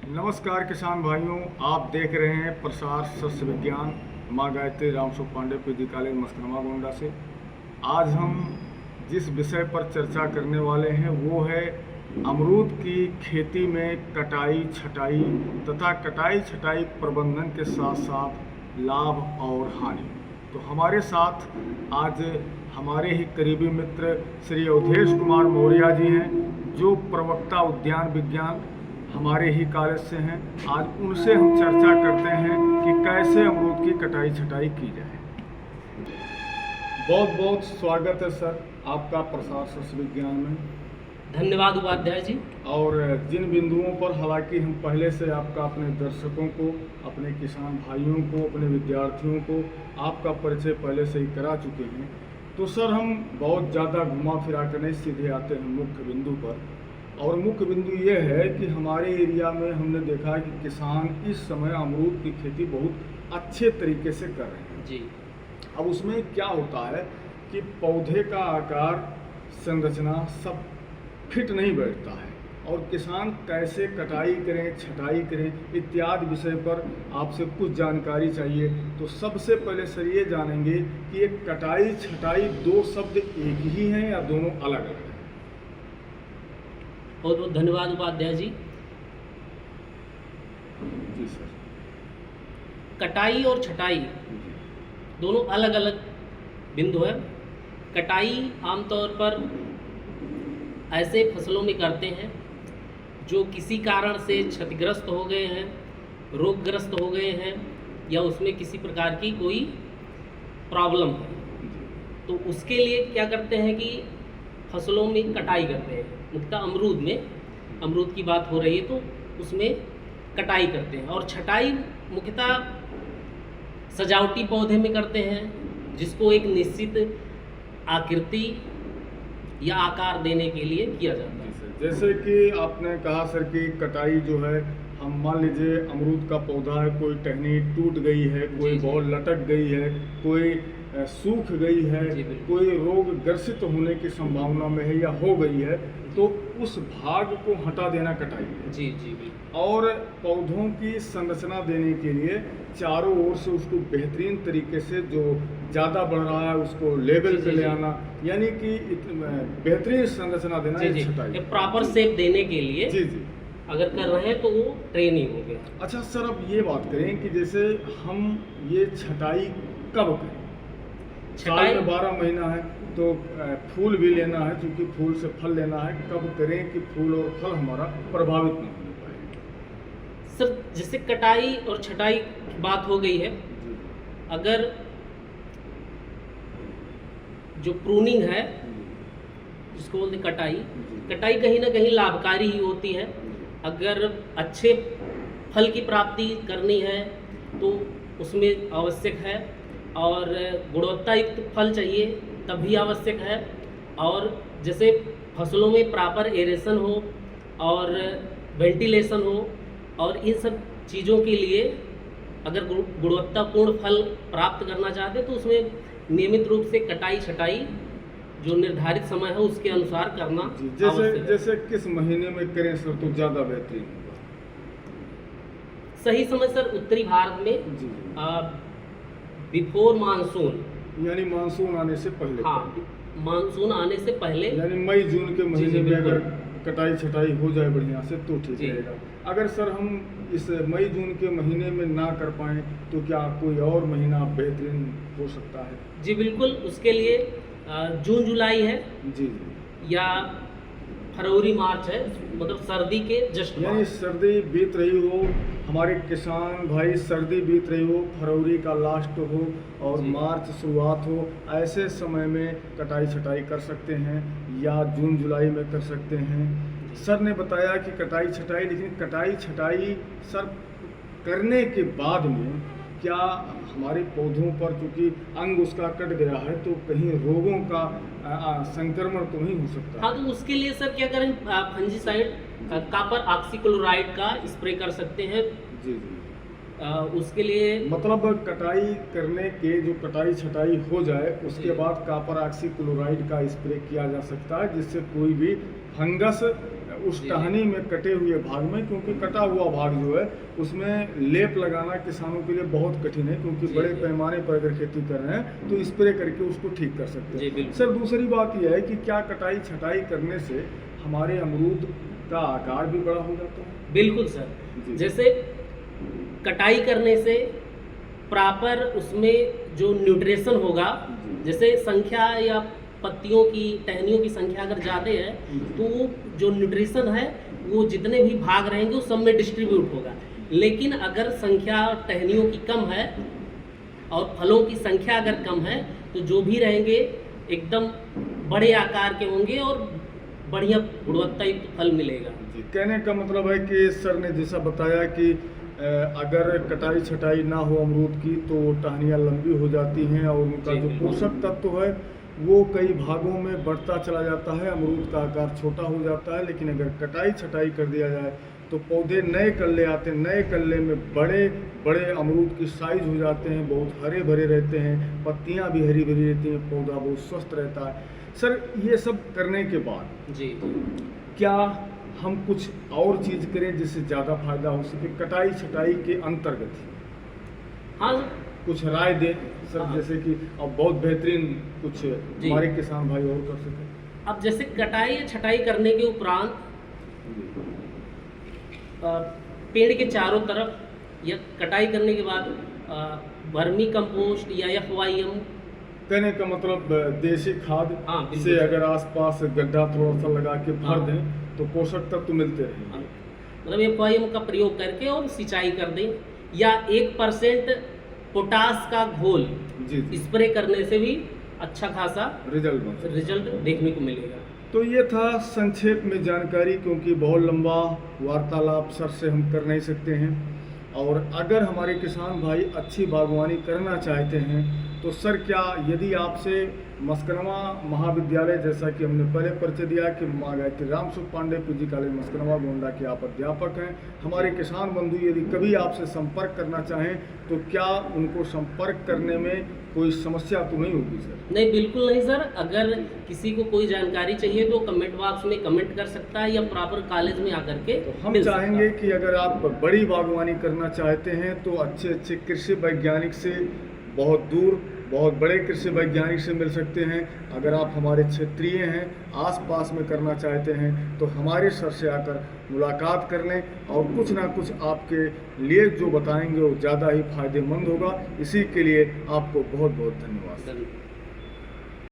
नमस्कार किसान भाइयों, आप देख रहे हैं प्रसार सस्य विज्ञान माँ गायत्री रामसुख पांडे पीजी कॉलेज मस्करमा गोंडा से। आज हम जिस विषय पर चर्चा करने वाले हैं वो है अमरूद की खेती में कटाई छटाई तथा कटाई छटाई प्रबंधन के साथ साथ लाभ और हानि। तो हमारे साथ आज हमारे ही करीबी मित्र श्री अवधेश कुमार मौर्य जी हैं, जो प्रवक्ता उद्यान विज्ञान हमारे ही कॉलेज से हैं। आज उनसे हम चर्चा करते हैं कि कैसे अमरूद की कटाई छटाई की जाए। बहुत बहुत स्वागत है सर आपका प्रसार सस्य विज्ञान में। धन्यवाद उपाध्याय जी। और जिन बिंदुओं पर हालांकि हम पहले से आपका अपने दर्शकों को, अपने किसान भाइयों को, अपने विद्यार्थियों को आपका परिचय पहले से ही करा चुके हैं, तो सर हम बहुत ज़्यादा घुमा फिरा कर नहीं, सीधे आते हैं मुख्य बिंदु पर। और मुख्य बिंदु ये है कि हमारे एरिया में हमने देखा है कि किसान इस समय अमरूद की खेती बहुत अच्छे तरीके से कर रहे हैं जी। अब उसमें क्या होता है कि पौधे का आकार, संरचना सब फिट नहीं बैठता है, और किसान कैसे कटाई करें, छटाई करें इत्यादि विषय पर आपसे कुछ जानकारी चाहिए। तो सबसे पहले सर ये जानेंगे कि ये कटाई छटाई दो शब्द एक ही हैं या दोनों अलग अलग हैं? बहुत बहुत धन्यवाद उपाध्याय जी। जी सर। कटाई और छटाई दोनों अलग अलग बिंदु है। कटाई आमतौर पर ऐसे फसलों में करते हैं जो किसी कारण से क्षतिग्रस्त हो गए हैं, रोगग्रस्त हो गए हैं, या उसमें किसी प्रकार की कोई प्रॉब्लम है, तो उसके लिए क्या करते हैं कि फसलों में कटाई करते हैं। मुख्यतः अमरूद में, अमरूद की बात हो रही है तो उसमें कटाई करते हैं। और छटाई मुख्यतः सजावटी पौधे में करते हैं, जिसको एक निश्चित आकृति या आकार देने के लिए किया जाता है। जैसे कि आपने कहा सर कि कटाई जो है, हम मान लीजिए अमरूद का पौधा है, कोई टहनी टूट गई है, कोई बॉल लटक गई है, कोई सूख गई है, कोई रोग ग्रसित होने की संभावना में है या हो गई है, तो उस भाग को हटा देना कटाई है। जी जी बिल्कुल। और पौधों की संरचना देने के लिए चारों ओर से उसको बेहतरीन तरीके से, जो ज़्यादा बढ़ रहा है उसको लेवल पे ले आना, यानी कि बेहतरीन संरचना देना, जी, छटाई, प्रॉपर शेप देने के लिए जी जी अगर कर रहे हैं तो वो ट्रेनिंग हो गया। अच्छा सर, अब ये बात करें कि जैसे हम ये छटाई कब करें? साल में 12 महीना है तो फूल भी लेना है, क्योंकि फूल से फल लेना है। कब करें कि फूल और फल हमारा प्रभावित न होने पाए? सर जैसे कटाई और छटाई की बात हो गई है, अगर जो प्रूनिंग है जिसको बोलते कटाई, कटाई कहीं ना कहीं लाभकारी ही होती है। अगर अच्छे फल की प्राप्ति करनी है तो उसमें आवश्यक है, और गुणवत्ता युक्त फल चाहिए तब भी आवश्यक है। और जैसे फसलों में प्रॉपर एरेशन हो और वेंटिलेशन हो, और इन सब चीज़ों के लिए अगर गुणवत्तापूर्ण फल प्राप्त करना चाहते हैं तो उसमें नियमित रूप से कटाई छटाई जो निर्धारित समय है उसके अनुसार करना आवश्यक है। जैसे किस महीने में करें सर तो ज़्यादा बेहतरीन होगा? सही समय सर उत्तरी भारत में बिफोर मानसून, यानी मानसून आने से पहले। हाँ, मानसून आने से पहले, यानी मई जून के महीने में अगर कटाई छटाई हो जाए बढ़िया से तो ठीक रहेगा। अगर सर हम इस मई जून के महीने में ना कर पाएँ तो क्या कोई और महीना बेहतरीन हो सकता है? जी बिल्कुल, उसके लिए जून जुलाई है जी, या फरवरी मार्च है, मतलब सर्दी के जस्ट यानी सर्दी बीत रही हो, हमारे किसान भाई, सर्दी बीत रही हो, फरवरी का लास्ट हो और मार्च शुरुआत हो, ऐसे समय में कटाई छटाई कर सकते हैं, या जून जुलाई में कर सकते हैं। सर ने बताया कि कटाई छटाई, लेकिन कटाई छटाई सर करने के बाद में क्या हमारे पौधों पर, चूँकि अंग उसका कट गया है, तो कहीं रोगों का संक्रमण तो नहीं हो सकता? हाँ, तो उसके लिए सर क्या करें, फंजीसाइड कॉपर ऑक्सीक्लोराइड का स्प्रे कर सकते हैं। जी जी। उसके लिए मतलब कटाई करने के, जो कटाई छटाई हो जाए उसके बाद कॉपर ऑक्सीक्लोराइड का स्प्रे किया जा सकता है, जिससे कोई भी फंगस उस जी, टहनी में कटे हुए भाग में, क्योंकि कटा हुआ भाग जो है उसमें लेप लगाना किसानों के लिए बहुत कठिन है, क्योंकि जी, बड़े जी। पैमाने पर अगर खेती कर रहे हैं तो स्प्रे करके उसको ठीक कर सकते जी, हैं। बिल्कुल। सर दूसरी बात यह है कि क्या कटाई छटाई करने से हमारे अमरूद का आकार भी बड़ा हो जाता है? बिल्कुल सर, जी। जैसे कटाई करने से प्रॉपर उसमें जो न्यूट्रिशन होगा, जी। जैसे संख्या या पत्तियों की टहनियों की संख्या अगर ज़्यादा है तो वो जो न्यूट्रिशन है वो जितने भी भाग रहेंगे उस सब में डिस्ट्रीब्यूट होगा। लेकिन अगर संख्या टहनियों की कम है और फलों की संख्या अगर कम है तो जो भी रहेंगे एकदम बड़े आकार के होंगे और बढ़िया गुणवत्तायुक्त फल मिलेगा। जी, कहने का मतलब है कि सर ने जैसा बताया कि अगर कटाई छटाई ना हो अमरूद की तो टहनियाँ लंबी हो जाती हैं और उनका जी, जो बिल्कुल। पोषक तत्व है वो कई भागों में बढ़ता चला जाता है, अमरूद का आकार छोटा हो जाता है। लेकिन अगर कटाई छटाई कर दिया जाए तो पौधे नए कल्ले आते हैं, नए कल्ले में बड़े बड़े अमरूद की साइज हो जाते हैं, बहुत हरे भरे रहते हैं, पत्तियां भी हरी भरी रहती हैं, पौधा बहुत स्वस्थ रहता है। सर ये सब करने के बाद जी, क्या हम कुछ और चीज़ करें जिससे ज़्यादा फायदा हो सके कटाई छटाई के अंतर्गत? हाँ कुछ राय दें सर, हाँ। जैसे कि अब बहुत बेहतरीन कुछ जी। हमारे किसान भाई और कर सकें। अब जैसे कटाई या छटाई करने के उपरांत पेड़ के चारों तरफ या कटाई करने के बाद वर्मी कंपोस्ट या FYM, कहने का मतलब देसी खाद हाँ, बिल्कुल। से अगर आसपास गड्ढा थोड़ा सा लगा के भर हाँ। दें तो पोषक तत्व मिलते रहेंगे। मतलब FYM का प्रयोग करके और सिंचाई कर दें, या 1% पोटास का घोल जी जी, स्प्रे करने से भी अच्छा खासा रिजल्ट बन सकता है। रिजल्ट देखने को मिलेगा। तो ये था संक्षेप में जानकारी, क्योंकि बहुत लंबा वार्तालाप सर से हम कर नहीं सकते हैं। और अगर हमारे किसान भाई अच्छी बागवानी करना चाहते हैं तो सर क्या यदि आपसे मस्करमा महाविद्यालय, जैसा कि हमने पहले परिचय दिया कि माँ गायत्री रामसुख पांडे पीजी कॉलेज मस्करमा गोंडा के आप अध्यापक हैं, हमारे किसान बंधु यदि कभी आपसे संपर्क करना चाहें तो क्या उनको संपर्क करने में कोई समस्या तो नहीं होगी सर? नहीं, बिल्कुल नहीं सर। अगर किसी को कोई जानकारी चाहिए तो कमेंट बॉक्स में कमेंट कर सकता है या प्रॉपर कॉलेज में आकर के तो हम मिल सकता है। चाहेंगे कि अगर आप बड़ी बागवानी करना चाहते हैं तो अच्छे अच्छे कृषि वैज्ञानिक से बहुत दूर बहुत बड़े कृषि वैज्ञानिक से मिल सकते हैं। अगर आप हमारे क्षेत्रीय हैं, आसपास में करना चाहते हैं तो हमारे सर से आकर मुलाकात कर लें और कुछ ना कुछ आपके लिए जो बताएंगे वो ज़्यादा ही फायदेमंद होगा। इसी के लिए आपको बहुत बहुत धन्यवाद।